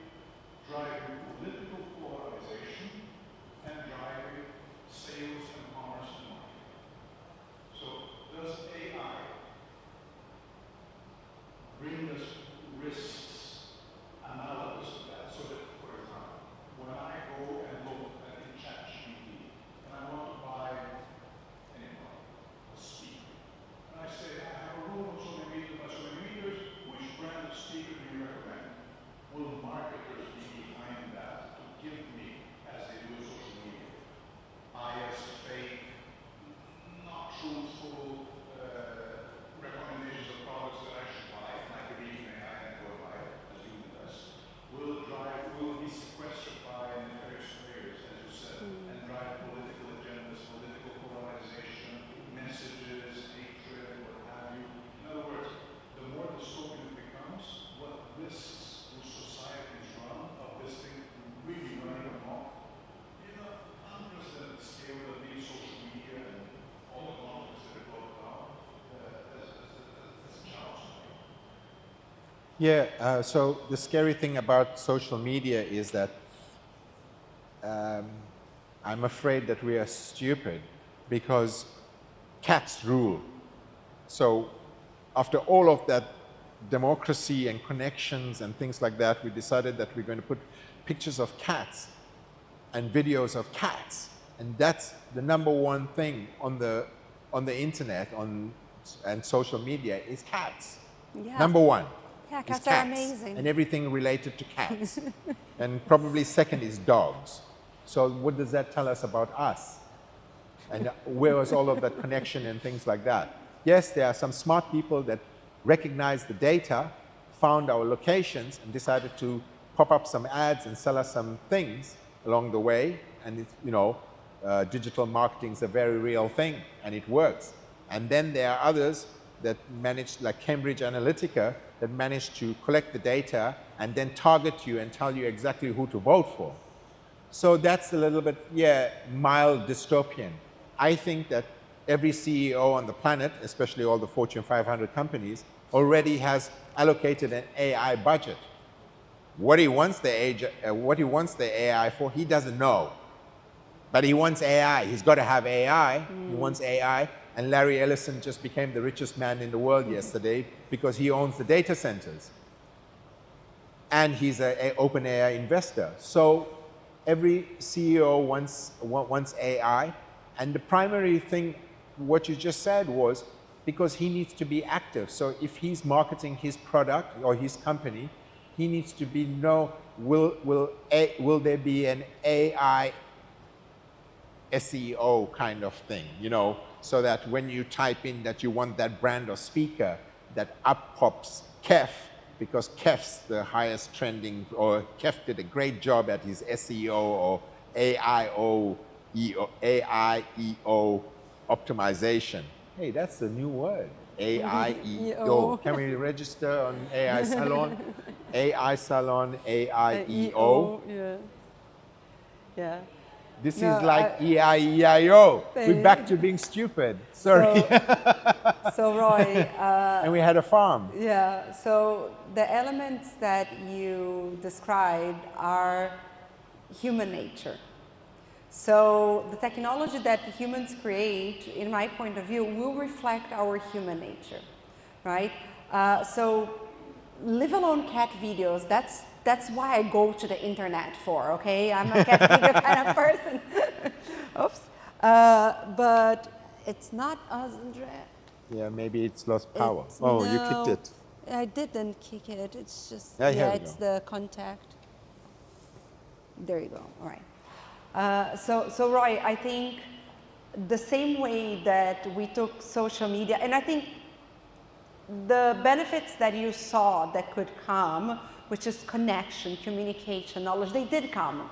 Speaker 7: driving political polarization and driving sales and commerce and marketing. So does AI bring us risks analogous to that? So that, for example, when I go and look at the ChatGPT and I want to buy anyone, a speaker, and I say, I have a room of so many meters by so many meters, which brand of speaker do you recommend? Will marketers be behind that to give me, as they do with social media, biased, fake, not truthful recommendations of products that I should buy, and I could read AI and go buy it, as you does? Will be sequestered by nefarious players, as you said, and drive political agendas, political polarization, messages, hatred, what have you. In other words, the more dystopian it becomes, what risks will societies run of this thing really running amok in an unprecedented scale that being social media and all the conflicts that are brought about as a challenge.
Speaker 2: Yeah, so the scary thing about social media is that I'm afraid that we are stupid because cats rule. So after all of that democracy and connections and things like that, we decided that we're going to put pictures of cats and videos of cats. And that's the number one thing on the internet and social media is cats.
Speaker 1: Yeah.
Speaker 2: Number one.
Speaker 1: Yeah,
Speaker 2: is
Speaker 1: cats are amazing.
Speaker 2: And everything related to cats. And probably second is dogs. So what does that tell us about us? And where was all of that connection and things like that? Yes, there are some smart people that recognized the data, found our locations, and decided to pop up some ads and sell us some things along the way. And it's, digital marketing is a very real thing, and it works. And then there are others that managed, like Cambridge Analytica, that managed to collect the data and then target you and tell you exactly who to vote for. So that's a little bit, yeah, mild dystopian. I think that every CEO on the planet, especially all the Fortune 500 companies, already has allocated an AI budget. What he wants the AI for, he doesn't know. But he wants AI. He's got to have AI. He wants AI. And Larry Ellison just became the richest man in the world yesterday because he owns the data centers. And he's an OpenAI investor. So every CEO wants AI. And the primary thing, what you just said, was because he needs to be active. So if he's marketing his product or his company, he needs to be will there be an AI SEO kind of thing, so that when you type in that you want that brand or speaker, that up pops Kef, because Kef's the highest trending, or Kef did a great job at his SEO or AIEO optimization. Hey, that's a new word. AIEO. Can we register on AI Salon? AI Salon, AIEO.
Speaker 1: Yeah. Yeah.
Speaker 2: This
Speaker 1: No,
Speaker 2: is like EIEIO. We're back to
Speaker 1: Thank-
Speaker 2: being stupid. Sorry.
Speaker 1: So Roy,
Speaker 2: And we had a farm.
Speaker 1: yeah, so the elements that you described are human nature. So the technology that humans create, in my point of view, will reflect our human nature, right? So live alone cat videos, that's why I go to the internet for, okay? I'm a cat video kind of person. Oops. But it's not us, Andrea.
Speaker 2: Yeah, maybe it's lost power.
Speaker 1: No,
Speaker 2: You kicked it.
Speaker 1: I didn't kick it. It's just,
Speaker 2: Yeah, here we
Speaker 1: it's
Speaker 2: go.
Speaker 1: the contact. There you go. All right. So Roy, I think the same way that we took social media, and I think the benefits that you saw that could come, which is connection, communication, knowledge, they did come.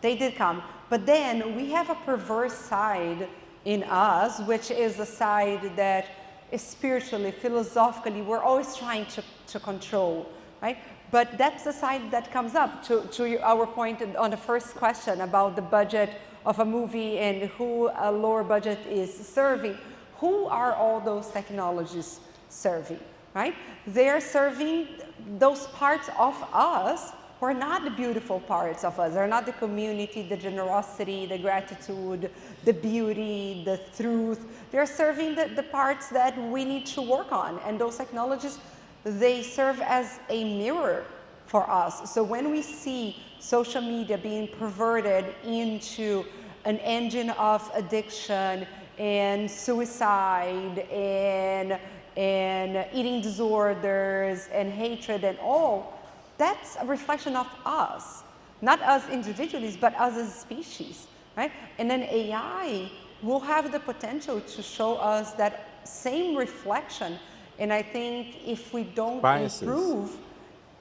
Speaker 1: They did come. But then we have a perverse side in us, which is a side that is spiritually, philosophically, we're always trying to control, right? But that's the side that comes up to our point on the first question about the budget of a movie and who a lower budget is serving. Who are all those technologies serving, right? They're serving those parts of us who are not the beautiful parts of us. They're not the community, the generosity, the gratitude, the beauty, the truth. They're serving the parts that we need to work on. And those technologies, they serve as a mirror for us. So when we see social media being perverted into an engine of addiction and suicide and eating disorders and hatred and all, that's a reflection of us, not us individuals, but us as a species, right? And then AI will have the potential to show us that same reflection. And I think if we don't improve,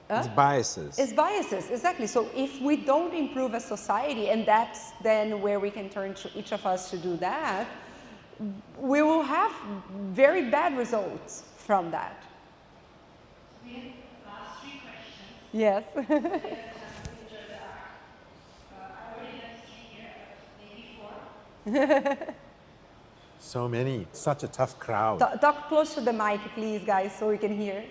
Speaker 2: it's biases.
Speaker 1: it's biases, exactly. So if we don't improve as society, and that's then where we can turn to each of us to do that, we will have very bad results from that.
Speaker 4: We have last 3 questions.
Speaker 1: Yes.
Speaker 4: I already have 3 here, maybe 4.
Speaker 2: So many. Such a tough crowd.
Speaker 1: Talk close to the mic, please, guys, so we can hear.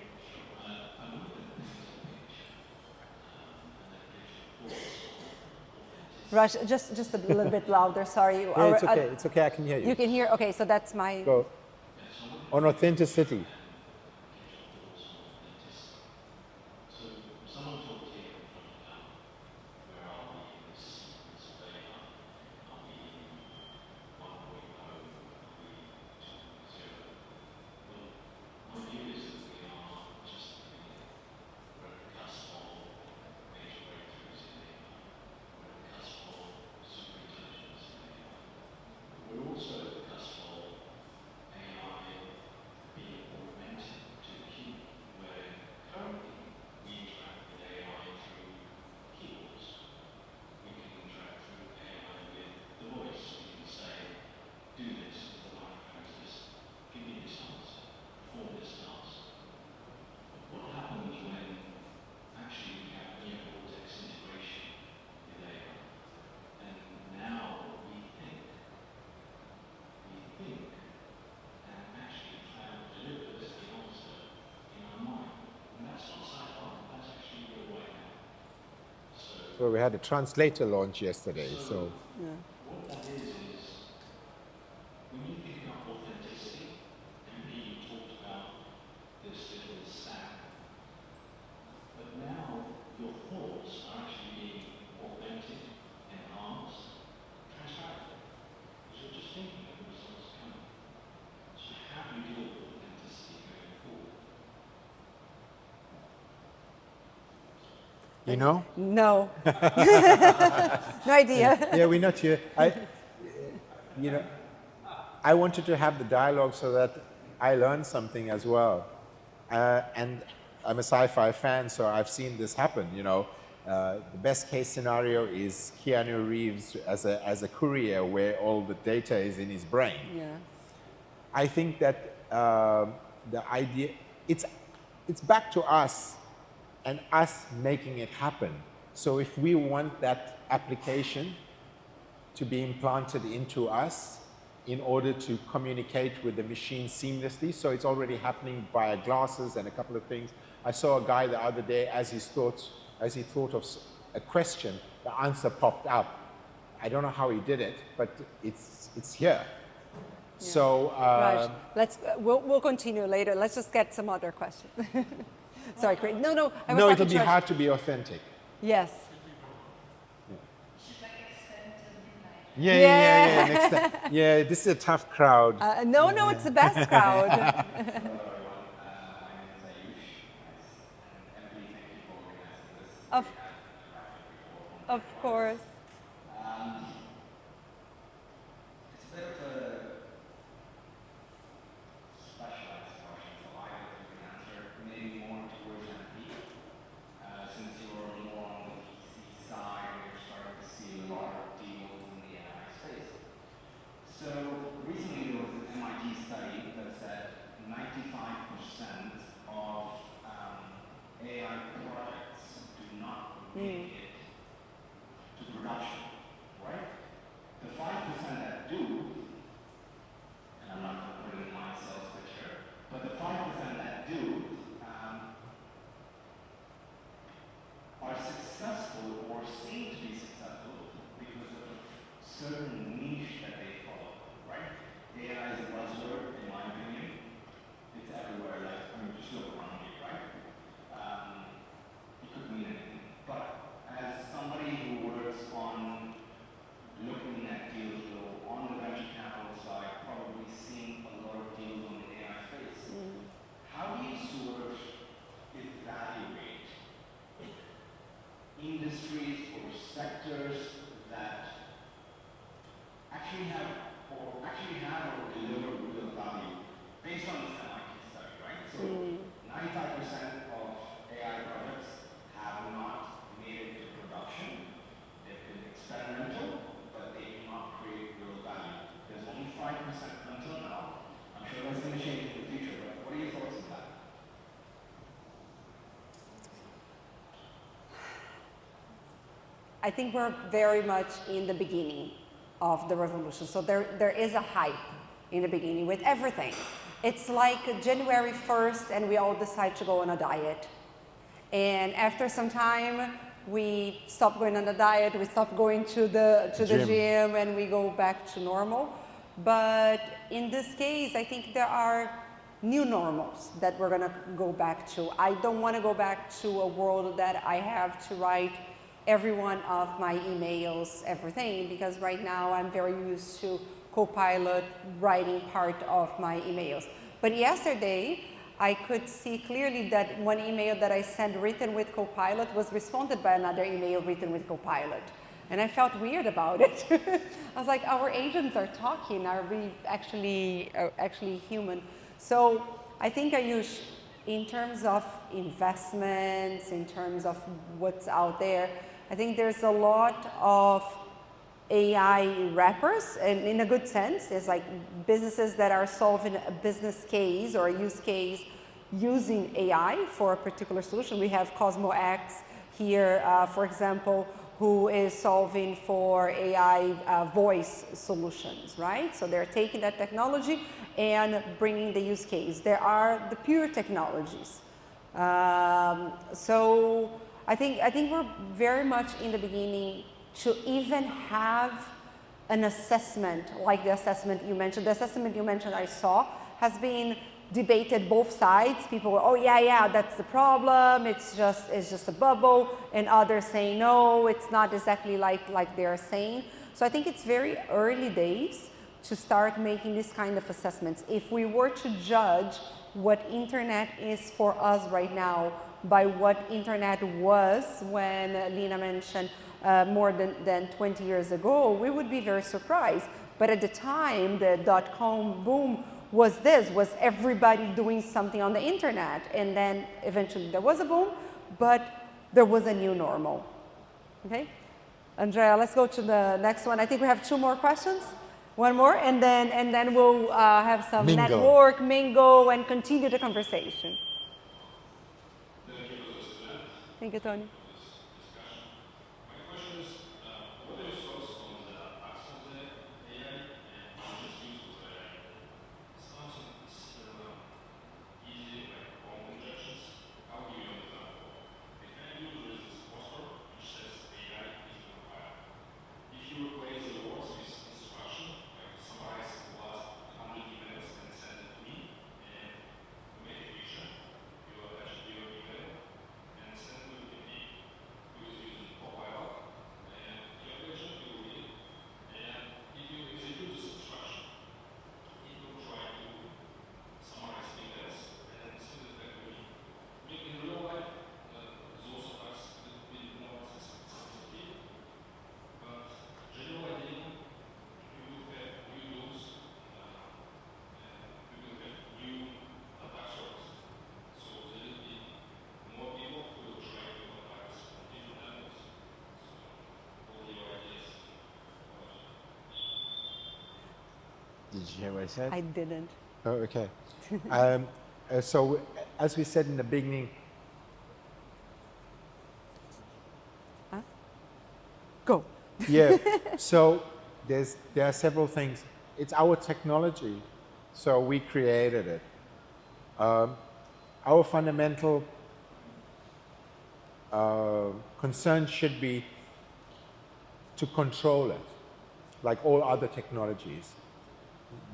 Speaker 1: Rush, just a little bit louder, sorry.
Speaker 2: Yeah, it's okay. It's okay. I can hear you.
Speaker 1: You can hear? Okay, so that's my...
Speaker 2: Go. On authenticity. So we had a translator launch yesterday. So
Speaker 7: What that is when you think about authenticity, and you talked about this little stack, but now your thoughts are actually being authentic, enhanced, transparent. Because you're just thinking of the results coming. So how do you deal with authenticity going forward?
Speaker 2: you know,
Speaker 1: No. No idea.
Speaker 2: yeah, we're not here. You know, I wanted to have the dialogue so that I learned something as well. And I'm a sci-fi fan, so I've seen this happen. You know, the best case scenario is Keanu Reeves as a courier, where all the data is in his brain.
Speaker 1: Yeah.
Speaker 2: I think that the idea, it's back to us and us making it happen. So if we want that application to be implanted into us in order to communicate with the machine seamlessly, so it's already happening via glasses and a couple of things. I saw a guy the other day, as he thought of a question, the answer popped up. I don't know how he did it, but it's here. So
Speaker 1: Raj, we'll continue later. Let's just get some other questions. Sorry, Kris. No. I was
Speaker 2: no,
Speaker 1: talking
Speaker 2: it'll be
Speaker 1: to-
Speaker 2: hard to be authentic.
Speaker 1: Yes.
Speaker 6: Should like extend to midnight.
Speaker 2: Yeah. Next time. Yeah, this is a tough crowd.
Speaker 1: No, it's the best crowd.
Speaker 3: Hello everyone, my name is Ayush, and Emily, thank you for organizing this.
Speaker 1: Of- Of course.
Speaker 3: It's a bit of a specialized question, so I hope you can answer maybe more towards MP, since you're more on the PC side and you're starting to see a lot of deals in the AI space. So recently there was an MIT study that said 95% of AI projects do not make it to production, right? The 5% that do, and I'm not going to put it in my sales pitch here, but the 5% that do are successful or seem to be successful because of a certain niche that they follow, right? AI is a buzzword, in my opinion. It's everywhere, like, I mean, just look around you, right? It could mean anything. But as somebody who works on looking at deals, though, on the venture capital side, probably seeing a lot of deals on the AI space, how do you sort of evaluate industries or sectors that actually have or deliver real value based on this MIT study, right? So 95% of AI projects have not made it to production. They've been experimental, but they do not create real value. There's only 5% until now. I'm sure that's going to change in the future, but what are your thoughts on that?
Speaker 1: I think we're very much in the beginning of the revolution. So there is a hype in the beginning with everything. It's like January 1st and we all decide to go on a diet. And after some time, we stop going on the diet, we stop going to the gym, and we go back to normal. But in this case, I think there are new normals that we're gonna go back to. I don't wanna go back to a world that I have to write every one of my emails, everything, because right now I'm very used to Copilot writing part of my emails. But yesterday, I could see clearly that one email that I sent written with Copilot was responded by another email written with Copilot. And I felt weird about it. I was like, our agents are talking, are we actually human? So I think Ayush, in terms of investments, in terms of what's out there, I think there's a lot of AI wrappers, and in a good sense, there's like businesses that are solving a business case or a use case using AI for a particular solution. We have Cosmo X here, for example, who is solving for AI voice solutions, right? So they're taking that technology and bringing the use case. There are the pure technologies. So I think we're very much in the beginning to even have an assessment like the assessment you mentioned. The assessment you mentioned I saw has been debated both sides. People were, oh yeah, that's the problem. It's just a bubble, and others saying no, it's not exactly like they're saying. So I think it's very early days to start making this kind of assessments. If we were to judge what internet is for us right now by what internet was when Lina mentioned more than 20 years ago, we would be very surprised. But at the time, the dot-com boom was everybody doing something on the internet, and then eventually there was a boom, but there was a new normal. Okay, Andrea, let's go to the next one. I think we have 2 more questions. One more, and then we'll have some network, mingle, and continue the conversation. Thank you, Tony.
Speaker 2: Did you hear what I said?
Speaker 1: I didn't.
Speaker 2: Oh, okay. So, as we said in the beginning,
Speaker 1: go.
Speaker 2: Yeah. So there are several things. It's our technology, so we created it. Our fundamental concern should be to control it, like all other technologies.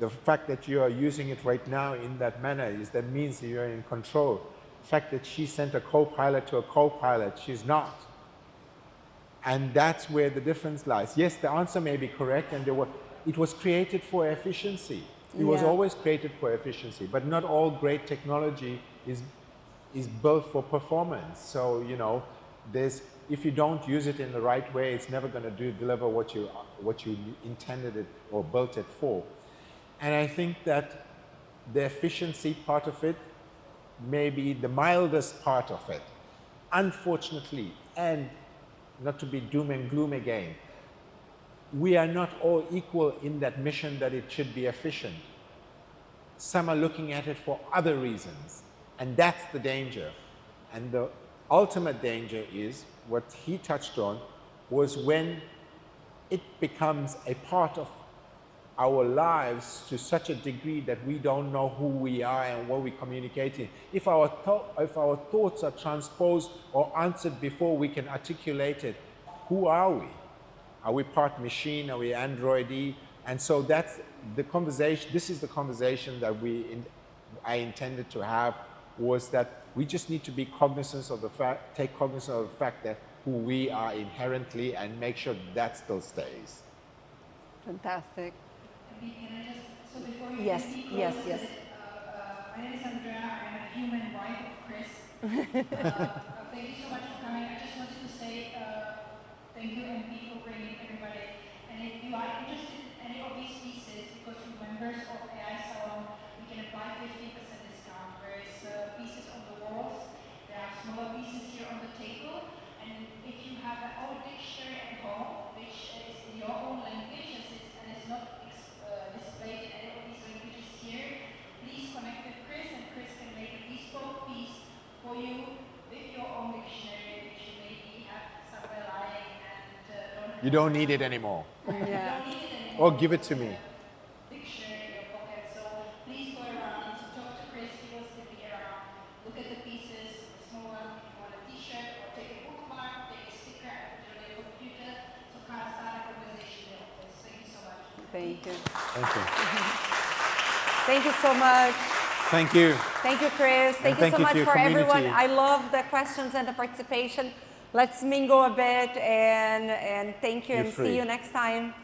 Speaker 2: The fact that you are using it right now in that manner that means that you're in control. The fact that she sent a co-pilot to a co-pilot, she's not. And that's where the difference lies. Yes, the answer may be correct, and it was created for efficiency. It was always created for efficiency, but not all great technology is built for performance. So, you know, if you don't use it in the right way, it's never going to deliver what you intended it or built it for. And I think that the efficiency part of it may be the mildest part of it. Unfortunately, and not to be doom and gloom again, we are not all equal in that mission that it should be efficient. Some are looking at it for other reasons, and that's the danger. And the ultimate danger is, what he touched on, was when it becomes a part of our lives to such a degree that we don't know who we are and what we're communicating. If our thoughts are transposed or answered before we can articulate it, who are we? Are we part machine? Are we android-y? And so that's the conversation. This is the conversation that I intended to have, was that we just need to be cognizant of the fact, take cognizance of the fact that who we are inherently, and make sure that still stays.
Speaker 1: Fantastic.
Speaker 4: Can I just, so before you
Speaker 1: Yes.
Speaker 4: My name is Andrea, I'm a human wife of Kris. Thank you so much for coming. I just wanted to say thank you, MP, for bringing everybody. And if you are interested in any of these pieces, because you're members of AI Salon, we can apply 15% discount. There is pieces on the walls, there are smaller pieces here on the table, and if you have an old dictionary at home, which is in your own language, and it's not displayed in any of these languages here, please connect with Kris, and Kris can make a bespoke piece for you with your own dictionary, which you maybe have somewhere lying and
Speaker 2: You don't need it anymore.
Speaker 1: Yeah.
Speaker 4: don't need it anymore.
Speaker 2: Or give it to me.
Speaker 4: Dictionary in your pocket. So please go around, talk to Kris, he will still be around. Look at the pieces, the small one, if you want a t-shirt, or take a book
Speaker 1: Thank you.
Speaker 2: Thank you.
Speaker 1: Thank you so much.
Speaker 2: Thank you.
Speaker 1: Thank you, Kris. Thank you
Speaker 2: thank
Speaker 1: so
Speaker 2: you to
Speaker 1: much
Speaker 2: your
Speaker 1: for everyone.
Speaker 2: community.
Speaker 1: I love the questions and the participation. Let's mingle a bit and thank you
Speaker 2: You're
Speaker 1: and
Speaker 2: free.
Speaker 1: see you next time.